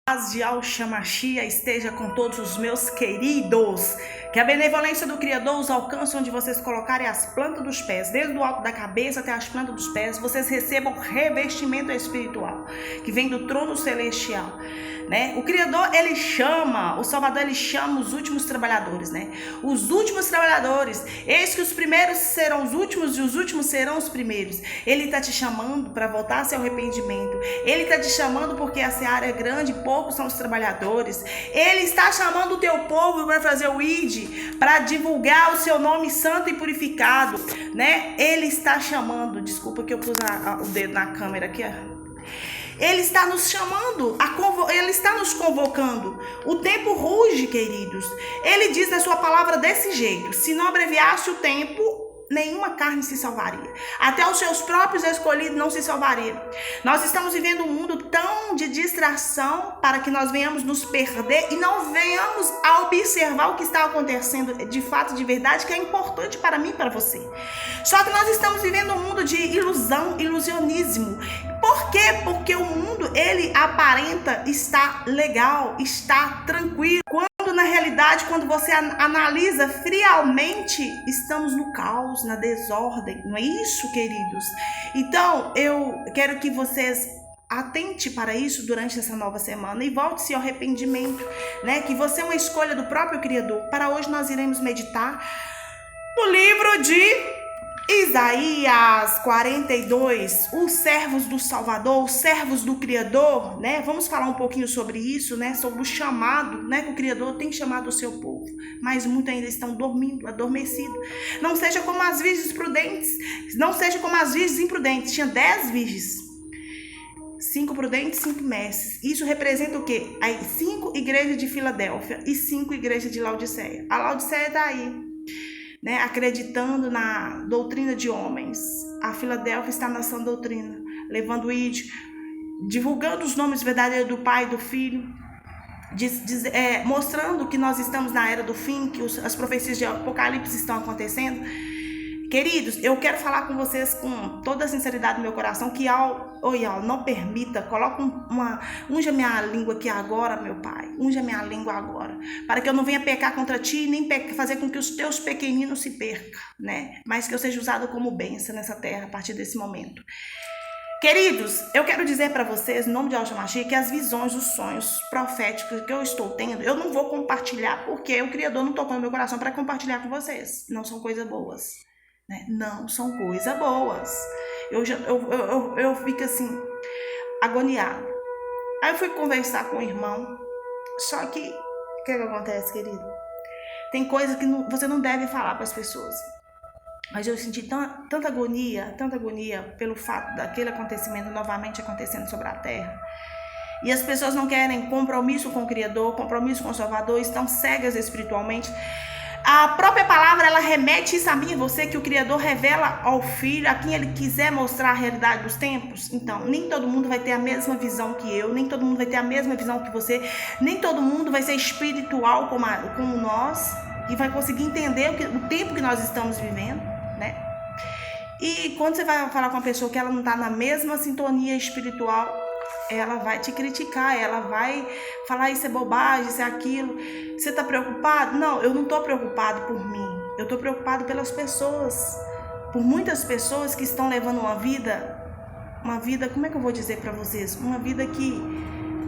Paz de Al-Shamashia esteja com todos os meus queridos. Que a benevolência do Criador os alcance onde vocês colocarem as plantas dos pés, desde o alto da cabeça até as plantas dos pés. Vocês recebam revestimento espiritual que vem do trono celestial, né? O Criador, ele chama, o Salvador, ele chama os últimos trabalhadores, né? Os últimos trabalhadores. Eis que os primeiros serão os últimos e os últimos serão os primeiros. Ele está te chamando para voltar ao seu arrependimento. Ele está te chamando porque a seara é grande, poucos são os trabalhadores. Ele está chamando o teu povo para fazer o ID, para divulgar o seu nome santo e purificado, né? Ele está chamando, desculpa que eu pus o dedo na câmera aqui, ó. Ele está nos chamando, ele está nos convocando. O tempo ruge, queridos. Ele diz na sua palavra desse jeito: se não abreviasse o tempo, nenhuma carne se salvaria. Até os seus próprios escolhidos não se salvariam. Nós estamos vivendo um mundo tão de distração para que nós venhamos nos perder e não venhamos a observar o que está acontecendo de fato, de verdade, que é importante para mim e para você. Só que nós estamos vivendo um mundo de ilusão, ilusionismo. Por quê? Porque o mundo, ele aparenta estar legal, estar tranquilo. Quando na realidade, quando você analisa friamente, estamos no caos, na desordem. Não é isso, queridos? Então, eu quero que vocês atente para isso durante essa nova semana e volte-se ao arrependimento, né? Que você é uma escolha do próprio Criador. Para hoje nós iremos meditar no livro de Isaías 42, os servos do Salvador, os servos do Criador, né? Vamos falar um pouquinho sobre isso, né? Sobre o chamado, né? Que o Criador tem chamado o seu povo, mas muitos ainda estão dormindo, adormecidos. Não seja como as virgens prudentes, não seja como as virgens imprudentes. Tinha 10 virgens, 5 prudentes, 5 mestres. Isso representa o quê? As 5 igrejas de Filadélfia e 5 igrejas de Laodiceia. A Laodiceia está aí, né, acreditando na doutrina de homens. A Filadélfia está na sã doutrina, levando o ID, divulgando os nomes verdadeiros do Pai e do Filho, mostrando que nós estamos na era do fim, que as profecias de Apocalipse estão acontecendo. Queridos, eu quero falar com vocês com toda a sinceridade do meu coração que não permita, unja minha língua aqui agora, meu Pai, unja minha língua agora, para que eu não venha pecar contra ti, nem fazer com que os teus pequeninos se percam, né? Mas que eu seja usado como bênção nessa terra a partir desse momento. Queridos, eu quero dizer para vocês, no nome de Al-Shamashia, que as visões, os sonhos proféticos que eu estou tendo, eu não vou compartilhar, porque o Criador não tocou no meu coração para compartilhar com vocês. Não são coisas boas, né? Não são coisas boas. Eu fico assim, agoniada. Aí eu fui conversar com o irmão, só que, o que acontece, querido? Tem coisa que você não deve falar para as pessoas. Mas eu senti tanta agonia pelo fato daquele acontecimento novamente acontecendo sobre a terra. E as pessoas não querem compromisso com o Criador, compromisso com o Salvador, estão cegas espiritualmente. A própria palavra, ela remete isso a mim e você, que o Criador revela ao Filho, a quem ele quiser mostrar a realidade dos tempos. Então, nem todo mundo vai ter a mesma visão que eu, nem todo mundo vai ter a mesma visão que você, nem todo mundo vai ser espiritual como nós e vai conseguir entender o tempo que nós estamos vivendo, né? E quando você vai falar com uma pessoa que ela não está na mesma sintonia espiritual, ela vai te criticar, ela vai falar isso é bobagem, isso é aquilo. Você está preocupado? Não, eu não estou preocupado por mim. Eu estou preocupado pelas pessoas. Por muitas pessoas que estão levando uma vida, como é que eu vou dizer para vocês? Uma vida que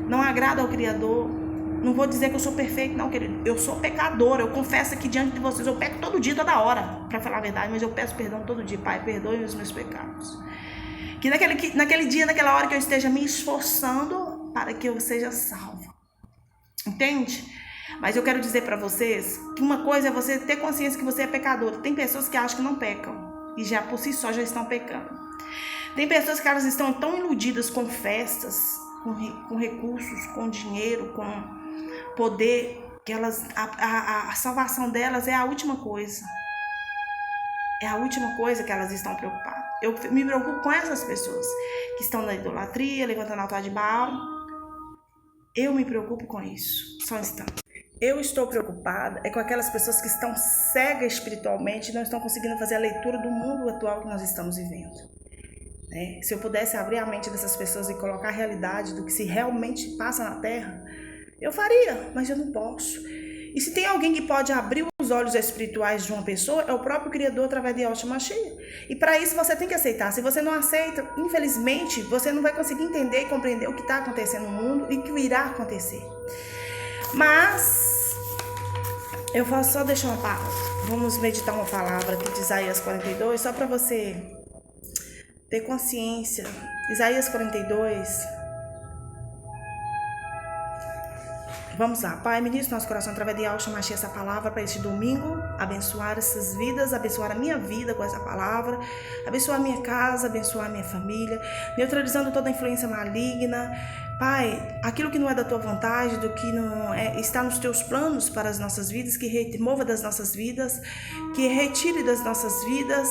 não agrada ao Criador. Não vou dizer que eu sou perfeito, não, querido. Eu sou pecadora. Eu confesso aqui diante de vocês. Eu peco todo dia, toda hora, para falar a verdade. Mas eu peço perdão todo dia. Pai, perdoe os meus pecados. Que naquele dia, naquela hora que eu esteja me esforçando para que eu seja salva. Entende? Mas eu quero dizer para vocês que uma coisa é você ter consciência que você é pecador. Tem pessoas que acham que não pecam e já por si só já estão pecando. Tem pessoas que elas estão tão iludidas com festas, com recursos, com dinheiro, com poder, que a salvação delas é a última coisa. É a última coisa que elas estão preocupadas. Eu me preocupo com essas pessoas que estão na idolatria, levantando o altar de Baal. Eu me preocupo com isso. Só um instante. Eu estou preocupada com aquelas pessoas que estão cegas espiritualmente e não estão conseguindo fazer a leitura do mundo atual que nós estamos vivendo. né? Se eu pudesse abrir a mente dessas pessoas e colocar a realidade do que se realmente passa na Terra, eu faria, mas eu não posso. E se tem alguém que pode abrir os olhos espirituais de uma pessoa, é o próprio Criador através de Yahshua Mashiach. E para isso você tem que aceitar. Se você não aceita, infelizmente, você não vai conseguir entender e compreender o que está acontecendo no mundo e o que irá acontecer. Mas eu vou só deixar uma palavra. Vamos meditar uma palavra aqui de Isaías 42, só para você ter consciência. Isaías 42. Vamos lá. Pai, ministra nosso coração através de Yahshua Mashiach essa palavra para este domingo. Abençoar essas vidas, abençoar a minha vida com essa palavra. Abençoar a minha casa, abençoar a minha família. Neutralizando toda a influência maligna. Pai, aquilo que não é da tua vontade, do que não está nos teus planos para as nossas vidas, que remova das nossas vidas, que retire das nossas vidas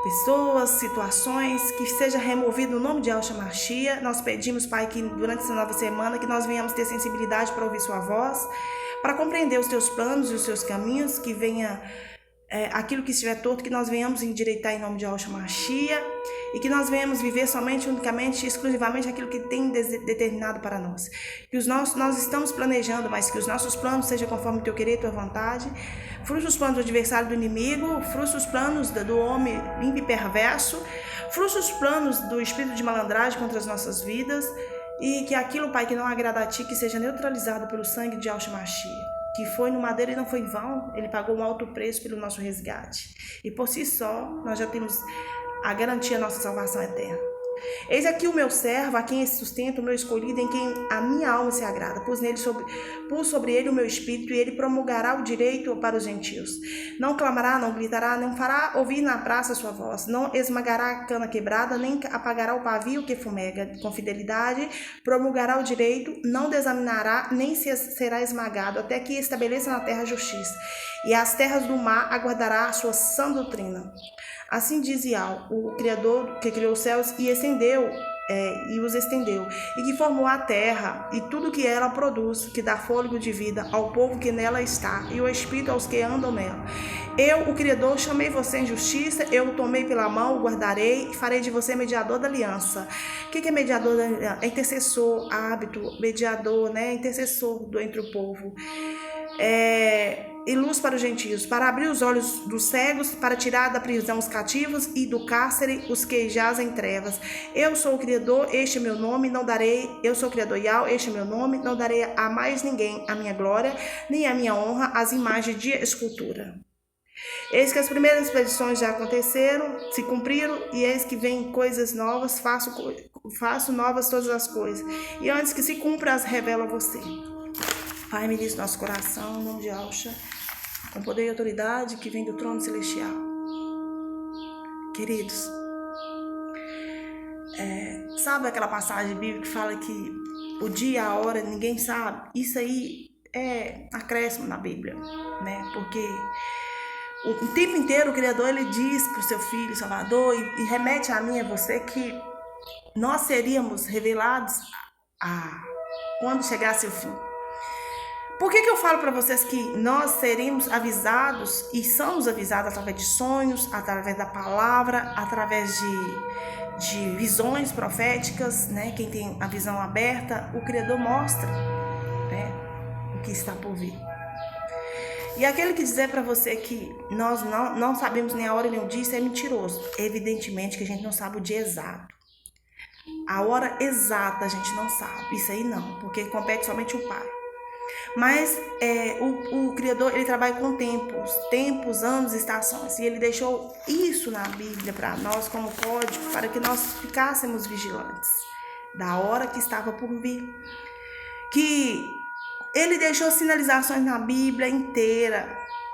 pessoas, situações, que seja removido no nome de Yahshua Mashiach. Nós pedimos, Pai, que durante essa nova semana, que nós venhamos ter sensibilidade para ouvir sua voz, para compreender os teus planos e os teus caminhos, que venha aquilo que estiver torto, que nós venhamos endireitar em nome de Yahshua Mashiach, e que nós venhamos viver somente, unicamente, exclusivamente aquilo que tem determinado para nós. Que nós estamos planejando, mas que os nossos planos sejam conforme o teu querer e tua vontade. Frustra os planos do adversário, do inimigo, frustra os planos do homem ímpio e perverso, frustra os planos do espírito de malandragem contra as nossas vidas, e que aquilo, Pai, que não agrada a Ti, que seja neutralizado pelo sangue de Yahshua Mashiach, que foi no madeiro e não foi em vão. Ele pagou um alto preço pelo nosso resgate, e por si só nós já temos a garantia da nossa salvação eterna. Eis aqui o meu servo, a quem esse sustento, o meu escolhido, em quem a minha alma se agrada. Pus sobre ele o meu espírito, e ele promulgará o direito para os gentios. Não clamará, não gritará, não fará ouvir na praça a sua voz. Não esmagará a cana quebrada, nem apagará o pavio que fumega. Com fidelidade promulgará o direito, não desaminará, nem será esmagado, até que estabeleça na terra a justiça. E as terras do mar aguardará a sua sã doutrina. Assim diz Yahweh, o Criador que criou os céus e e os estendeu, e que formou a terra e tudo que ela produz, que dá fôlego de vida ao povo que nela está, e o espírito aos que andam nela. Eu, o Criador, chamei você em justiça, eu o tomei pela mão, o guardarei, e farei de você mediador da aliança. O que é mediador da aliança? É intercessor, hábito, mediador, né? Intercessor entre o povo. E luz para os gentios, para abrir os olhos dos cegos, para tirar da prisão os cativos e do cárcere os que jazem em trevas. Eu sou o Criador, este é meu nome, não darei, eu sou o Criador Yahweh, este é meu nome, não darei a mais ninguém a minha glória, nem a minha honra, as imagens de escultura. Eis que as primeiras expedições já aconteceram, se cumpriram, e eis que vem coisas novas, faço novas todas as coisas, e antes que se cumpra, as revelo a você. Pai, ministra nosso coração, em nome de Yahshua, com poder e autoridade que vem do trono celestial. Queridos, sabe aquela passagem bíblica que fala que o dia, a hora, ninguém sabe? Isso aí é acréscimo na Bíblia, né? Porque o tempo inteiro o Criador, ele diz para o seu Filho Salvador, e remete a mim e a você, que nós seríamos revelados quando chegasse o fim. Por que eu falo para vocês que nós seremos avisados e somos avisados através de sonhos, através da palavra, através de visões proféticas, né? Quem tem a visão aberta, o Criador mostra, né, o que está por vir. E aquele que dizer para você que nós não sabemos nem a hora nem o dia, isso é mentiroso. Evidentemente que a gente não sabe o dia exato. A hora exata a gente não sabe, isso aí não, porque compete somente o Pai. Mas o Criador, ele trabalha com tempos, anos, estações. E ele deixou isso na Bíblia para nós como código, para que nós ficássemos vigilantes da hora que estava por vir. Que ele deixou sinalizações na Bíblia inteira,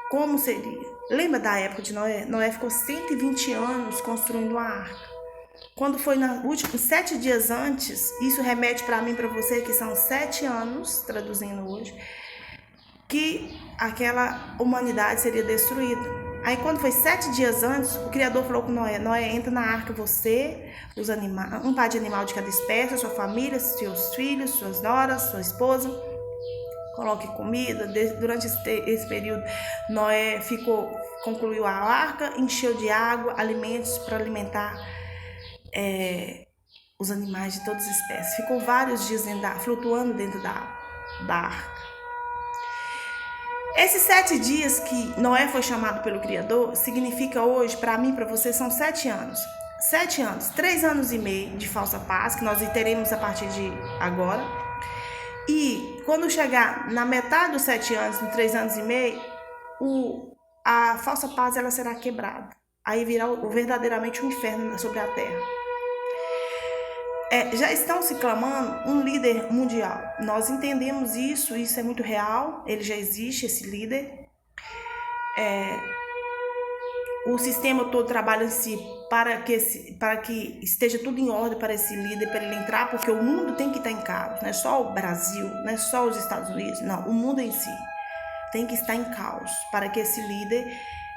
como seria. Lembra da época de Noé? Noé ficou 120 anos construindo uma arca. Quando foi nos últimos 7 dias antes, isso remete para mim e para você, que são 7 anos, traduzindo hoje, que aquela humanidade seria destruída. Aí quando foi 7 dias antes, o Criador falou com Noé: Noé, entra na arca você, os animais, um par de animal de cada espécie, sua família, seus filhos, suas noras, sua esposa. Coloque comida. Durante esse período, Noé concluiu a arca, encheu de água, alimentos para alimentar os animais de todas as espécies. Ficou vários dias flutuando dentro da arca. Esses 7 dias que Noé foi chamado pelo Criador, significa hoje, para mim e para você, são 7 anos. 7 anos, 3 anos e meio de falsa paz, que nós teremos a partir de agora. E quando chegar na metade dos 7 anos, nos 3 anos e meio, a falsa paz ela será quebrada. Aí virá verdadeiramente um inferno sobre a terra. Já estão se clamando um líder mundial. Nós entendemos isso é muito real. Ele já existe, esse líder. O sistema todo trabalha em si para que esteja tudo em ordem para esse líder, para ele entrar, porque o mundo tem que estar em caos. Não é só o Brasil, não é só os Estados Unidos, não. O mundo em si tem que estar em caos para que esse líder,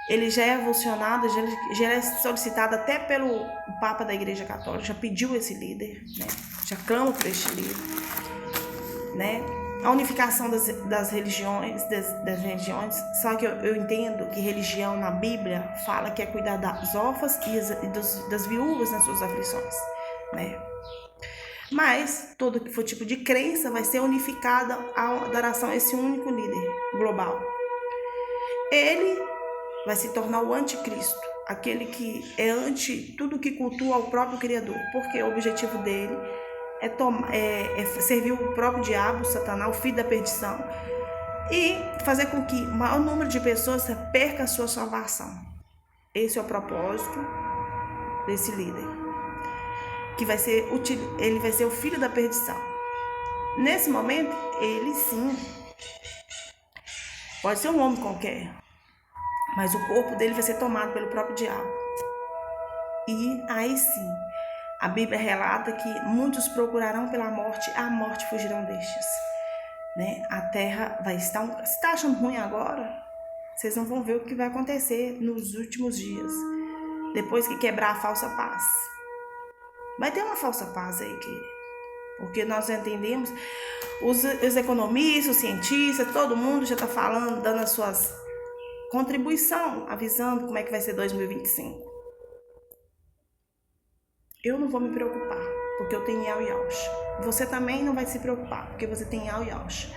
ele já é evolucionado, já é solicitado até pelo Papa da Igreja Católica, já pediu esse líder, né? Já clama por este líder, né? A unificação das religiões, das religiões. Só que eu entendo que religião na Bíblia fala que é cuidar das órfãs e das viúvas nas suas aflições, né? Mas todo que for tipo de crença vai ser unificada a adoração a esse único líder global. Ele vai se tornar o anticristo, aquele que é anti tudo que cultua ao próprio Criador, porque o objetivo dele é servir o próprio diabo, Satanás, o filho da perdição, e fazer com que o maior número de pessoas perca a sua salvação. Esse é o propósito desse líder, que ele vai ser o filho da perdição. Nesse momento, ele sim pode ser um homem qualquer, mas o corpo dele vai ser tomado pelo próprio diabo. E aí sim, a Bíblia relata que muitos procurarão pela morte, a morte fugirão destes, né? A terra vai estar... Se está achando ruim agora, vocês não vão ver o que vai acontecer nos últimos dias, depois que quebrar a falsa paz. Vai ter uma falsa paz aí, querido, porque nós entendemos, os economistas, os cientistas, todo mundo já está falando, dando as suas contribuição, avisando como é que vai ser 2025. Eu não vou me preocupar, porque eu tenho Yau Yahush. Você também não vai se preocupar, porque você tem Yau Yahush.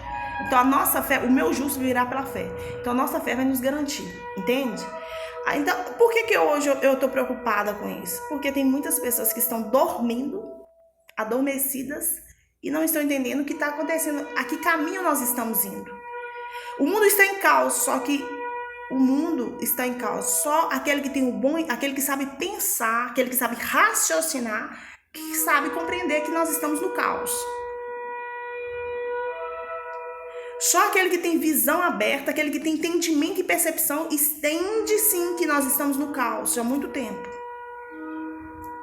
Então a nossa fé, o meu justo virá pela fé. Então a nossa fé vai nos garantir, entende? Então, por que hoje eu estou preocupada com isso? Porque tem muitas pessoas que estão dormindo, adormecidas, e não estão entendendo o que está acontecendo, a que caminho nós estamos indo. O mundo está em caos, só que o mundo está em caos. Só aquele que tem o bom, aquele que sabe pensar, aquele que sabe raciocinar, que sabe compreender que nós estamos no caos. Só aquele que tem visão aberta, aquele que tem entendimento e percepção, entende sim que nós estamos no caos já há muito tempo.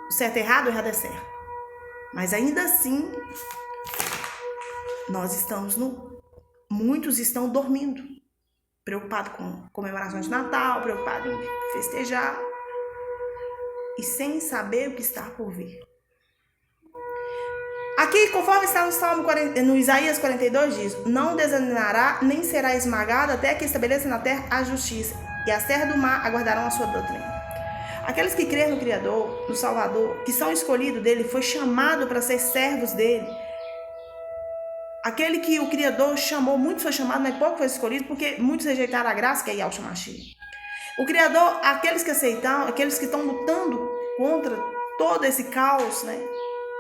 O certo é errado, o errado é certo. Mas ainda assim, nós estamos muitos estão dormindo, preocupado com comemorações de Natal, preocupado em festejar e sem saber o que está por vir. Aqui, conforme está no Isaías 42, diz: não desanimará, nem será esmagado, até que estabeleça na terra a justiça, e as terras do mar aguardarão a sua doutrina. Aqueles que creem no Criador, no Salvador, que são escolhidos dele, foi chamado para ser servos dele. Aquele que o Criador chamou, muitos foi chamado, mas pouco foi escolhido, porque muitos rejeitaram a graça, que é Yahushua Mashiach. O Criador, aqueles que aceitam, aqueles que estão lutando contra todo esse caos, né?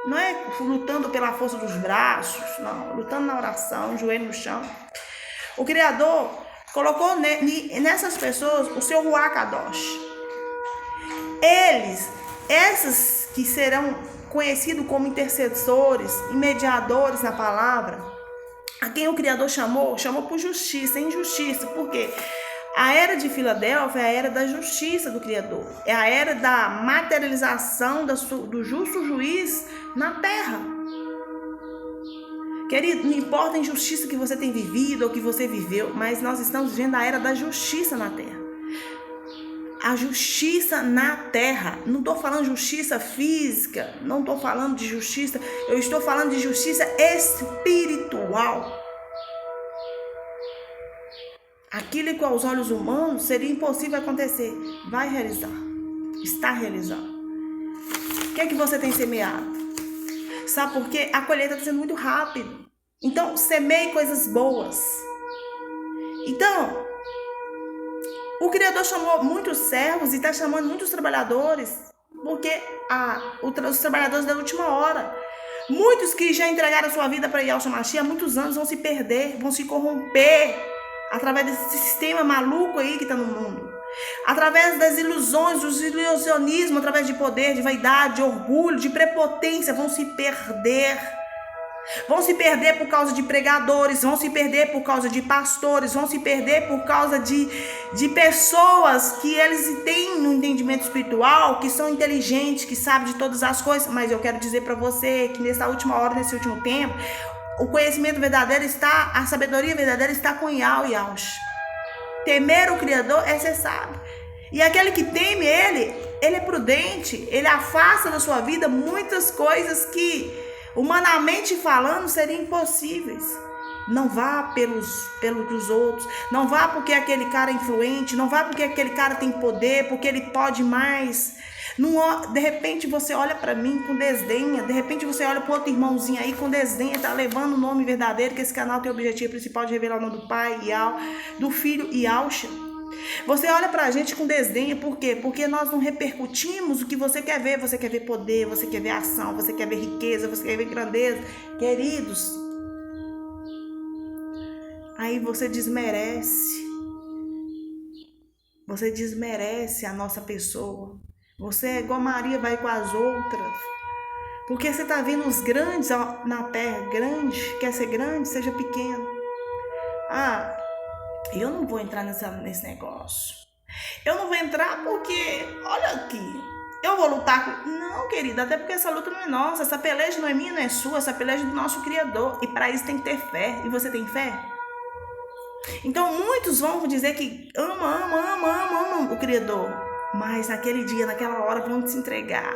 Não é lutando pela força dos braços, não, lutando na oração, joelho no chão. O Criador colocou nessas pessoas o seu Ruach Kadosh. Essas que serão conhecidos como intercessores e mediadores na palavra, a quem o Criador chamou por justiça, injustiça. Por quê? A era de Filadélfia é a era da justiça do Criador. É a era da materialização do justo juiz na terra. Querido, não importa a injustiça que você tem vivido ou que você viveu, mas nós estamos vivendo a era da justiça na terra. A justiça na terra. Não estou falando de justiça física, não estou falando de justiça, eu estou falando de justiça espiritual. Aquilo que aos olhos humanos seria impossível acontecer, vai realizar, está realizando. O que é que você tem semeado? Sabe por quê? A colheita está sendo muito rápida. Então, semeie coisas boas. Então, o Criador chamou muitos servos e está chamando muitos trabalhadores, porque os trabalhadores da última hora, muitos que já entregaram sua vida para Yahshua Mashiach há muitos anos vão se perder, vão se corromper através desse sistema maluco aí que está no mundo, através das ilusões, dos ilusionismos, através de poder, de vaidade, de orgulho, de prepotência, vão se perder. Vão se perder por causa de pregadores, vão se perder por causa de pastores, vão se perder por causa de pessoas que eles têm no entendimento espiritual, que são inteligentes, que sabem de todas as coisas. Mas eu quero dizer para você que nessa última hora, nesse último tempo, o conhecimento verdadeiro está, a sabedoria verdadeira está com Yahweh. Temer o Criador é ser sábio. E aquele que teme ele é prudente, ele afasta da sua vida muitas coisas que, humanamente falando, seriam impossíveis. Não vá pelos outros, não vá porque aquele cara é influente, não vá porque aquele cara tem poder, porque ele pode mais. Não, de repente você olha para mim com desdenha, de repente você olha para outro irmãozinho aí com desdenha, tá levando o nome verdadeiro, que esse canal tem o objetivo principal de revelar o nome do Pai, do Filho e Yahshua. Você olha pra gente com desdenho, por quê? Porque nós não repercutimos o que você quer ver. Você quer ver poder, você quer ver ação, você quer ver riqueza, você quer ver grandeza. Queridos, aí você desmerece a nossa pessoa. Você é igual Maria, vai com as outras. Porque você tá vendo os grandes na terra, grande, quer ser grande, seja pequeno. Eu não vou entrar nesse negócio. Eu não vou entrar porque, olha aqui, eu vou lutar com... Não, querida, até porque essa luta não é nossa, essa peleja não é minha, não é sua, essa peleja é do nosso Criador. E para isso tem que ter fé. E você tem fé? Então muitos vão dizer que amam o Criador. Mas naquele dia, naquela hora, vão se entregar.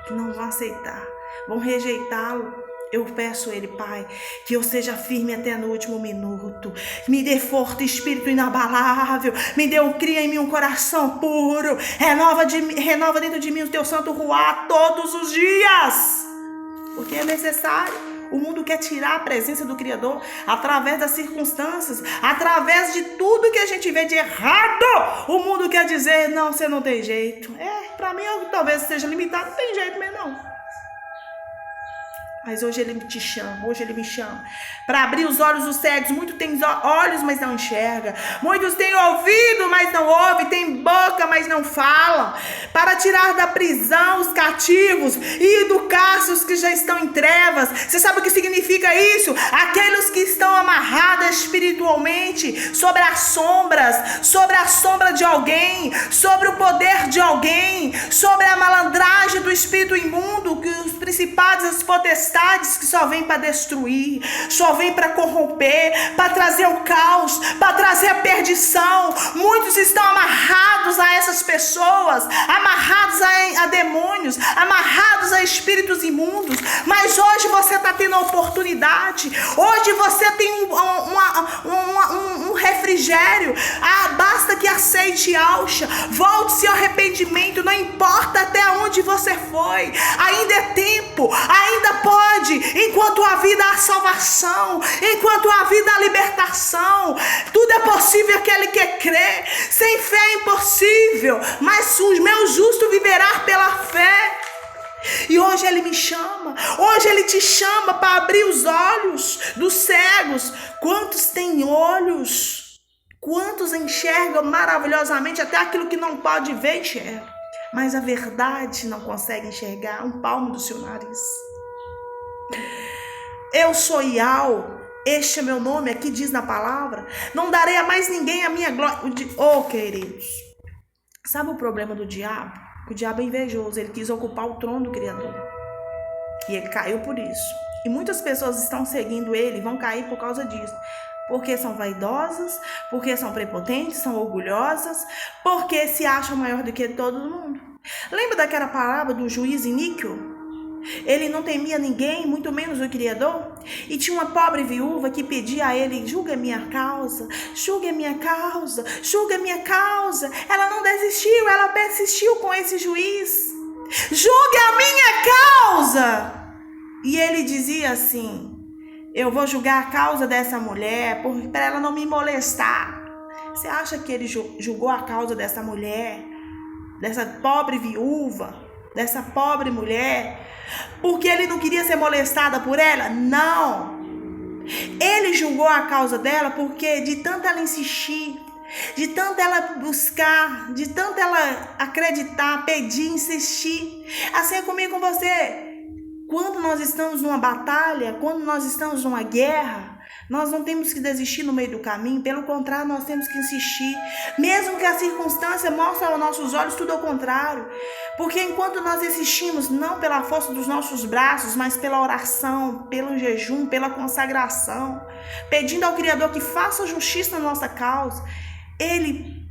Que não vão aceitar. Vão rejeitá-lo. Eu peço a Ele, Pai, que eu seja firme até no último minuto. Me dê forte espírito inabalável. Me dê cria em mim um coração puro. Renova dentro de mim o teu santo ruá todos os dias. Porque é necessário. O mundo quer tirar a presença do Criador através das circunstâncias, através de tudo que a gente vê de errado. O mundo quer dizer, não, você não tem jeito. Para mim, talvez seja limitado, não tem jeito mesmo não. Mas hoje Ele te chama, hoje Ele me chama para abrir os olhos dos cegos. Muitos têm olhos, mas não enxergam. Muitos têm ouvido, mas não ouvem. Têm boca, mas não falam. Para tirar da prisão os cativos e educar os que já estão em trevas. Você sabe o que significa isso? Aqueles que estão amarrados espiritualmente sobre as sombras, sobre a sombra de alguém, sobre o poder de alguém, sobre a malandragem do espírito imundo, que os principados, as potestades que só vem para destruir, só vem para corromper, para trazer o caos, para trazer a perdição. Muitos estão amarrados a essas pessoas, amarrados a demônios, amarrados a espíritos imundos. Mas hoje você está tendo a oportunidade, hoje você tem um refrigério. Basta que aceite Yahshua, volte-se ao arrependimento, não importa até onde você foi, ainda é tempo, ainda pode. Enquanto a vida há salvação, enquanto a vida há libertação, tudo é possível aquele que crê. Sem fé é impossível, mas o meu justo viverá pela fé. E hoje Ele me chama, hoje Ele te chama para abrir os olhos dos cegos. Quantos têm olhos? Quantos enxergam maravilhosamente até aquilo que não pode ver, enxerga, mas a verdade não consegue enxergar um palmo do seu nariz. Eu sou Yahweh, este é meu nome, aqui diz na palavra. Não darei a mais ninguém a minha glória. Queridos, sabe o problema do diabo? O diabo é invejoso, ele quis ocupar o trono do Criador. E ele caiu por isso. E muitas pessoas estão seguindo ele e vão cair por causa disso. Porque são vaidosas, porque são prepotentes, são orgulhosas, porque se acham maior do que todo mundo. Lembra daquela palavra do juiz iníquo? Ele não temia ninguém, muito menos o Criador. E tinha uma pobre viúva que pedia a ele: julga minha causa, julga minha causa, julga minha causa. Ela não desistiu, ela persistiu com esse juiz. julgue a minha causa. E ele dizia assim: eu vou julgar a causa dessa mulher para ela não me molestar. Você acha que ele julgou a causa dessa mulher, dessa pobre viúva, dessa pobre mulher, porque ele não queria ser molestada por ela? Não. Ele julgou a causa dela porque de tanto ela insistir, de tanto ela buscar, de tanto ela acreditar, pedir, insistir. Assim é comigo, com você. Quando nós estamos numa batalha, quando nós estamos numa guerra, nós não temos que desistir no meio do caminho. Pelo contrário, nós temos que insistir. Mesmo que a circunstância mostre aos nossos olhos tudo ao contrário. Porque enquanto nós insistimos, não pela força dos nossos braços, mas pela oração, pelo jejum, pela consagração, pedindo ao Criador que faça justiça na nossa causa, Ele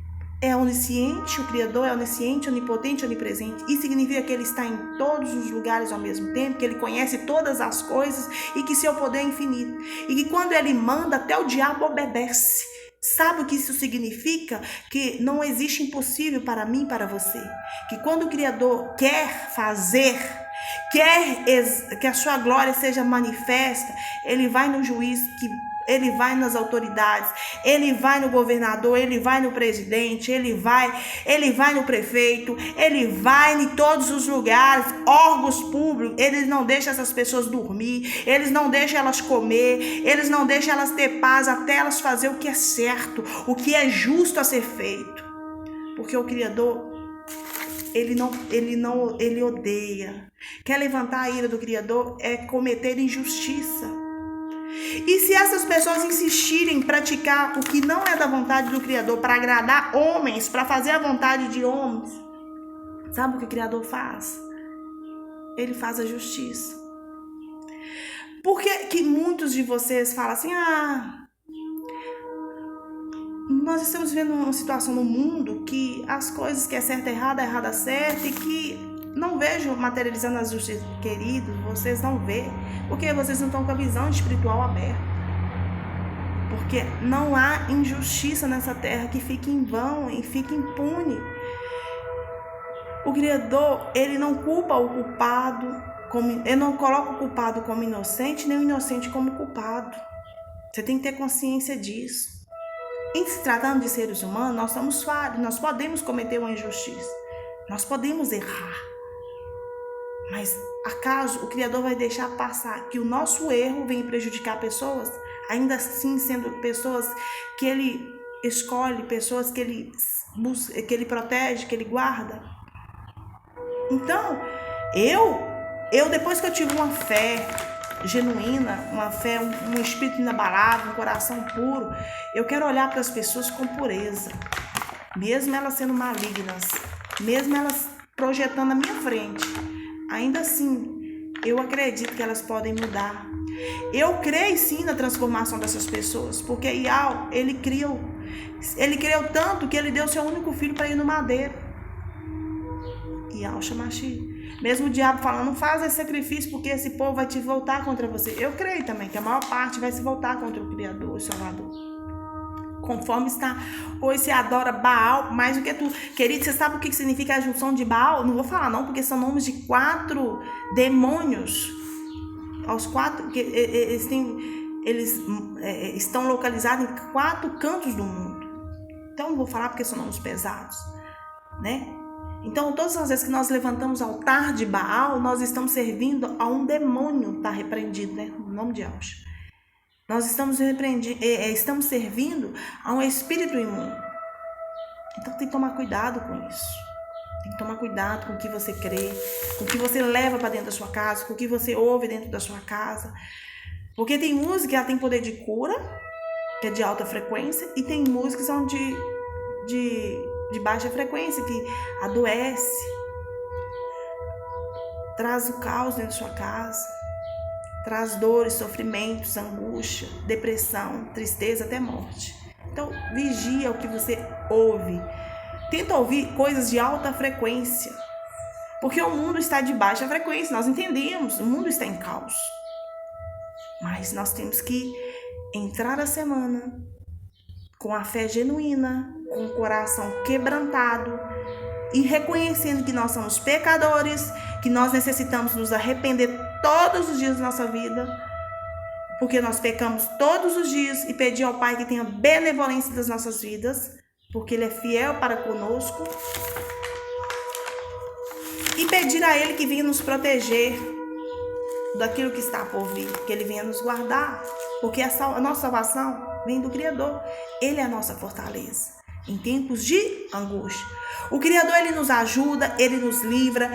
é onisciente, o Criador é onisciente, onipotente, onipresente. Isso significa que Ele está em todos os lugares ao mesmo tempo, que Ele conhece todas as coisas e que seu poder é infinito. E que quando Ele manda, até o diabo obedece. Sabe o que isso significa? Que não existe impossível para mim e para você. Que quando o Criador quer fazer, quer que a sua glória seja manifesta, Ele vai no juízo, Ele vai nas autoridades, Ele vai no governador, Ele vai no presidente, Ele vai no prefeito, Ele vai em todos os lugares, órgãos públicos. Ele não deixa essas pessoas dormir, Ele não deixa elas comer, Ele não deixa elas ter paz até elas fazer o que é certo, o que é justo a ser feito. Porque o Criador, Ele odeia. Quer levantar a ira do Criador é cometer injustiça. E se essas pessoas insistirem em praticar o que não é da vontade do Criador, para agradar homens, para fazer a vontade de homens, sabe o que o Criador faz? Ele faz a justiça. Por que muitos de vocês falam assim: nós estamos vivendo uma situação no mundo que as coisas que é certo é errado, é errado é certo, e que não vejo materializando a justiça. Queridos, vocês não vê, porque vocês não estão com a visão espiritual aberta. Porque não há injustiça nessa terra que fique em vão e fique impune. O Criador, Ele não culpa o culpado, Ele não coloca o culpado como inocente, nem o inocente como culpado. Você tem que ter consciência disso. Em se tratando de seres humanos, nós somos falhos, nós podemos cometer uma injustiça, nós podemos errar. Mas acaso o Criador vai deixar passar que o nosso erro venha prejudicar pessoas, ainda assim sendo pessoas que Ele escolhe, pessoas que Ele busca, que Ele protege, que Ele guarda? Então, eu depois que eu tive uma fé genuína, uma fé, um espírito inabalável, um coração puro, eu quero olhar para as pessoas com pureza, mesmo elas sendo malignas, mesmo elas projetando na minha frente. Ainda assim, eu acredito que elas podem mudar. Eu creio sim na transformação dessas pessoas, porque Iau, ele criou tanto que ele deu seu único filho para ir no madeiro. Iau Shamashi. Mesmo o diabo falando: não faz esse sacrifício porque esse povo vai te voltar contra você. Eu creio também que a maior parte vai se voltar contra o Criador, o Salvador. Conforme está, hoje se adora Baal mais do que tu. Querido, você sabe o que significa a junção de Baal? Não vou falar não, porque são nomes de 4 demônios. Aos 4, eles estão localizados em 4 cantos do mundo. Então não vou falar porque são nomes pesados, né? Então todas as vezes que nós levantamos o altar de Baal, nós estamos servindo a um demônio, está repreendido, né? No nome de Deus. Nós estamos servindo a um espírito imundo. Então tem que tomar cuidado com isso. Tem que tomar cuidado com o que você crê, com o que você leva para dentro da sua casa, com o que você ouve dentro da sua casa. Porque tem música que ela tem poder de cura, que é de alta frequência, e tem músicas que são de baixa frequência, que adoece, traz o caos dentro da sua casa. Traz dores, sofrimentos, angústia, depressão, tristeza, até morte. Então, vigia o que você ouve. Tenta ouvir coisas de alta frequência. Porque o mundo está de baixa frequência, nós entendemos, o mundo está em caos. Mas nós temos que entrar a semana com a fé genuína, com o coração quebrantado, e reconhecendo que nós somos pecadores, que nós necessitamos nos arrepender todos os dias da nossa vida, porque nós pecamos todos os dias, e pedir ao Pai que tenha benevolência das nossas vidas, porque Ele é fiel para conosco, e pedir a Ele que venha nos proteger daquilo que está por vir, que Ele venha nos guardar, porque a nossa salvação vem do Criador. Ele é a nossa fortaleza em tempos de angústia. O Criador, Ele nos ajuda, Ele nos livra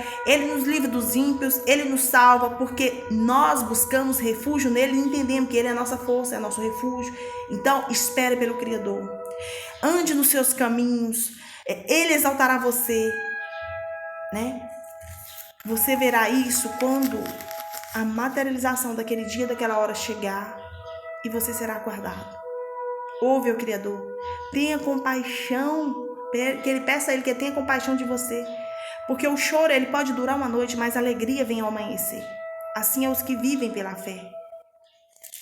dos ímpios, Ele nos salva, porque nós buscamos refúgio nele e entendemos que Ele é a nossa força, é o nosso refúgio. Então, espere pelo Criador. Ande nos seus caminhos, Ele exaltará você, né? Você verá isso quando a materialização daquele dia, daquela hora chegar, e você será guardado. Ouve o Criador, tenha compaixão, que Ele peça a Ele que tenha compaixão de você, porque o choro ele pode durar uma noite, mas a alegria vem ao amanhecer. Assim é os que vivem pela fé.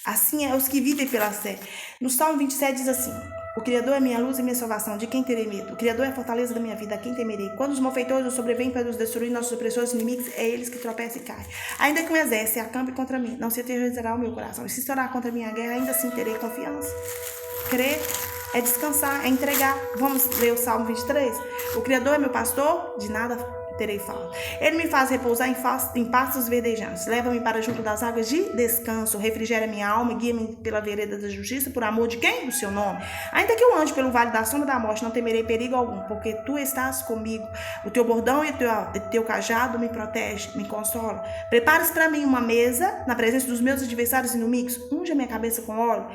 Assim é os que vivem pela fé. No Salmo 27 diz assim: o Criador é minha luz e minha salvação, de quem terei medo? O Criador é a fortaleza da minha vida, a quem temerei? Quando os malfeitores nos sobrevêm para nos destruir, nossos opressores inimigos, é eles que tropeçam e caem. Ainda que um exército se acampe contra mim, não se aterrorizará o meu coração. E se estourar contra a minha guerra, ainda assim terei confiança. Crer é descansar, é entregar. Vamos ler o Salmo 23? O Criador é meu pastor, de nada terei falta. Ele me faz repousar em pastos verdejantes. Leva-me para junto das águas de descanso. Refrigera minha alma e guia-me pela vereda da justiça, por amor de quem? Do seu nome. Ainda que eu ande pelo vale da sombra da morte, não temerei perigo algum, porque tu estás comigo. O teu bordão e o teu cajado me protege, me consola. Prepares para mim uma mesa na presença dos meus adversários inimigos. Unge a minha cabeça com óleo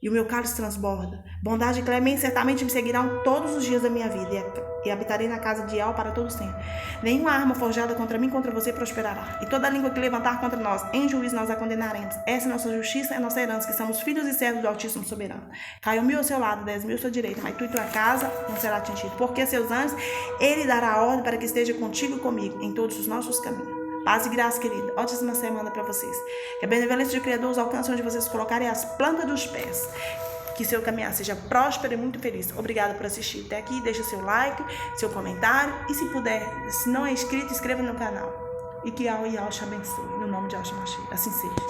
e o meu cálice transborda. Bondade e clemência certamente me seguirão todos os dias da minha vida, e habitarei na casa de El para todos sempre. Nenhuma arma forjada contra mim, contra você prosperará. E toda língua que levantar contra nós, em juízo nós a condenaremos. Essa é nossa justiça, é nossa herança, que somos filhos e servos do Altíssimo Soberano. Caiu 1.000 ao seu lado, 10.000 à sua direita, mas tu e tua casa não será atingido. Porque seus anjos, Ele dará ordem para que esteja contigo e comigo em todos os nossos caminhos. Paz e graça, querida. Ótima semana para vocês. Que a benevolência do Criador os alcance onde vocês colocarem as plantas dos pés. Que seu caminhar seja próspero e muito feliz. Obrigada por assistir até aqui. Deixa seu like, seu comentário. E se puder, se não é inscrito, inscreva no canal. E que Al te abençoe. No nome de Yahshua Mashiach. Assim seja.